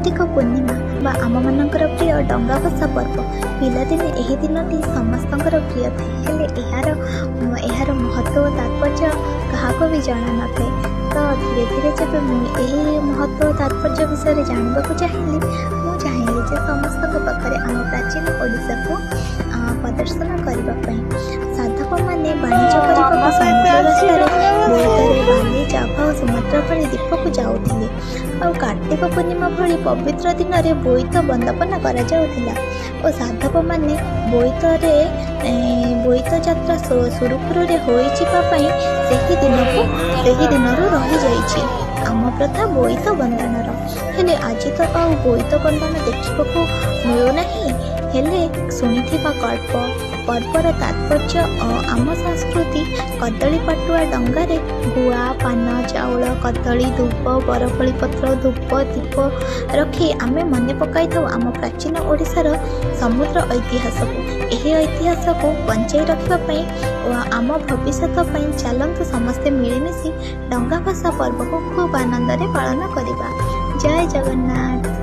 कार्तिक पूर्णिमा बा आम मानकर प्रिय डंगा भसा पर्व पिलादिने एही दिनटी समस्तଙ୍କର प्रिय थाए हेले यार महत्व तात्पर्य काहाको भी जाना न थाए। तो धीरे धीरे जब मुझे महत्व तात्पर्य विषय जानवा चाहिए चाहिए जे समस्त पाखे आम प्राचीन ओडिशा को प्रदर्शन करने साधक मैंने वाणिज्य करने समुद्र रास्तार बोईतरे बाली जाभा और सुमात्रा भली दीप को जाऊे आ कार्तिक पूर्णिमा भली पवित्र दिन में बोईत बंदपना करा और साधक मैंने बोईत यात्रा सुरुखुरु दिन रही जाइए आम प्रथा बोईत बंधनर हेले आज तो बोईत बंधन देखा मिलूना हेले शुणी कल्प पर्वर तात्पर्य आम संस्कृति कदली पटुआ डंगारे गुआ पान चाउल कदली धूप बरकोली पत्र धूप दीप रखी आमे मन पकाई था आम प्राचीन ओडिशार समुद्र इतिहास को यही इतिहास को बंचाई रखापी आम भविष्य चलतु समस्ते मिलमिशि डंगा भसा पर्व को खूब आनंद पालन करवा। जय जगन्नाथ।